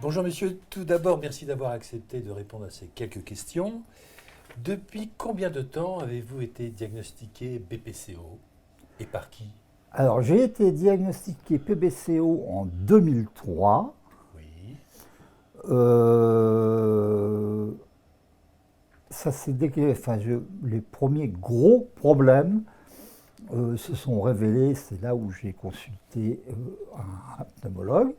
Bonjour monsieur, tout d'abord merci d'avoir accepté de répondre à ces quelques questions. Depuis combien de temps avez-vous été diagnostiqué BPCO et par qui? Alors, j'ai été diagnostiqué PBCO en 2003. Oui, Euh, Ça s'est les premiers gros problèmes se sont révélés. C'est là où j'ai consulté un pneumologue.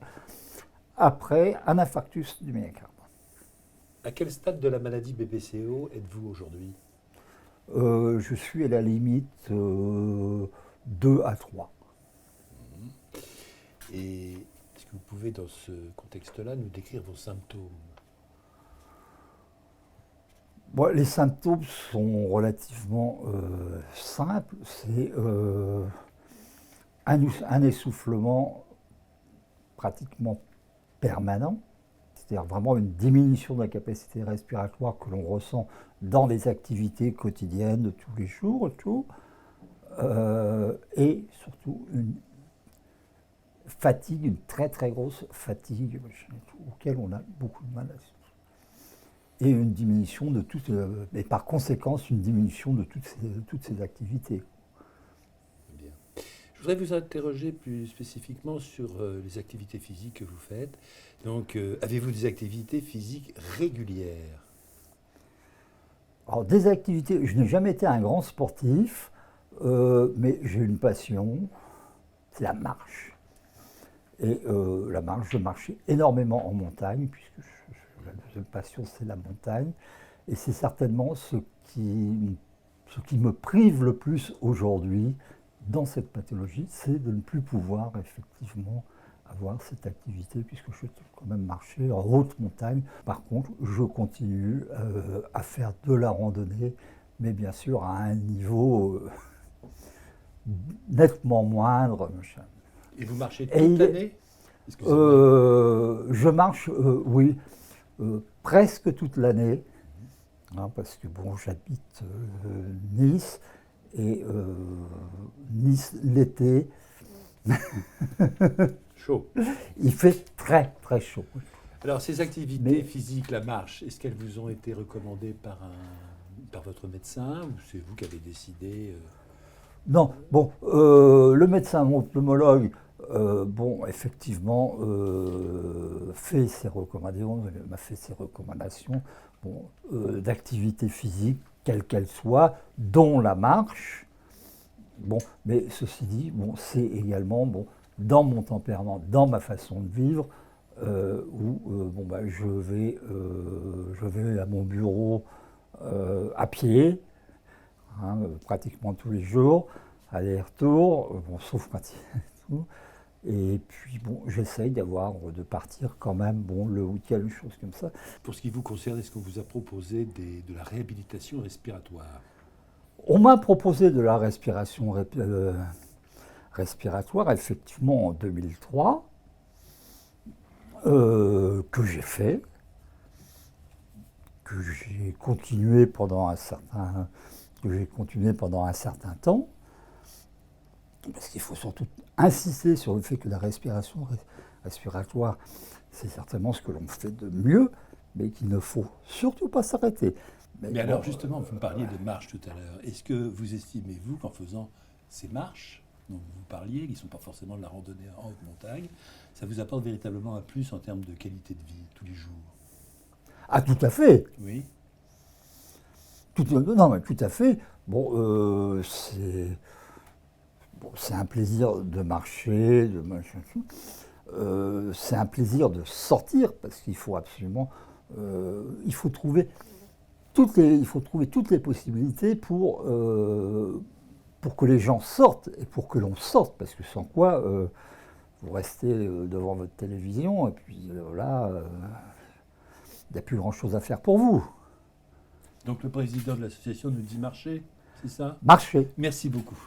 Après un infarctus du myocarde. à quel stade de la maladie BPCO êtes-vous aujourd'hui? Je suis à la limite 2 à 3. Et est-ce que vous pouvez dans ce contexte-là nous décrire vos symptômes? Bon, les symptômes sont relativement simples. C'est un essoufflement pratiquement permanent, c'est-à-dire vraiment une diminution de la capacité respiratoire que l'on ressent dans les activités quotidiennes de tous les jours et tout, et surtout une fatigue, une très très grosse fatigue auquel on a beaucoup de mal à se... Et une diminution de toutes, et par conséquence une diminution de toutes ces activités. Bien. Je voudrais vous interroger plus spécifiquement sur les activités physiques que vous faites. Donc, avez-vous des activités physiques régulières? Alors, des activités, je n'ai jamais été un grand sportif, mais j'ai une passion, c'est la marche. Et la marche, je marchais énormément en montagne, puisque la deuxième passion, c'est la montagne. Et c'est certainement ce qui me prive le plus aujourd'hui dans cette pathologie, c'est de ne plus pouvoir effectivement avoir cette activité, puisque je peux quand même marcher en haute montagne. Par contre, je continue à faire de la randonnée, mais bien sûr à un niveau nettement moindre. Et vous marchez Et toute l'année? Je marche, oui, presque toute l'année, hein, parce que bon, j'habite Nice, et Nice l'été, Chaud. il fait très très chaud. Alors, ces activités physiques, la marche, est-ce qu'elles vous ont été recommandées par votre médecin ou c'est vous qui avez décidé Non, bon, le médecin, mon pneumologue, bon, effectivement, fait ses recommandations, m'a fait ses recommandations bon, d'activité physique, quelle qu'elle soit, dont la marche. Bon, mais ceci dit, bon, c'est également bon, dans mon tempérament, dans ma façon de vivre, où bon, bah, je vais à mon bureau à pied, hein, pratiquement tous les jours, aller-retour, bon, sauf quand il... Et puis bon, j'essaye de partir quand même bon, le week-end, une chose comme ça. Pour ce qui vous concerne, est-ce qu'on vous a proposé de la réhabilitation respiratoire? On m'a proposé de la respiration respiratoire, effectivement, en 2003, que j'ai fait, que j'ai continué pendant un certain temps, parce qu'il faut surtout insister sur le fait que la respiration respiratoire, c'est certainement ce que l'on fait de mieux, mais qu'il ne faut surtout pas s'arrêter. Mais alors justement, vous me parliez de marche tout à l'heure. Est-ce que vous estimez, vous, qu'en faisant ces marches dont vous parliez, qui ne sont pas forcément de la randonnée en haute montagne, ça vous apporte véritablement un plus en termes de qualité de vie tous les jours? Ah, tout à fait. Oui. Non, mais tout à fait. Bon, c'est un plaisir de marcher, c'est un plaisir de sortir, parce qu'il faut absolument... il faut trouver toutes les possibilités pour que les gens sortent et pour que l'on sorte, parce que sans quoi vous restez devant votre télévision et puis là, il n'y a plus grand-chose à faire pour vous. Donc le président de l'association nous dit marcher, c'est ça? Marchez. Merci beaucoup.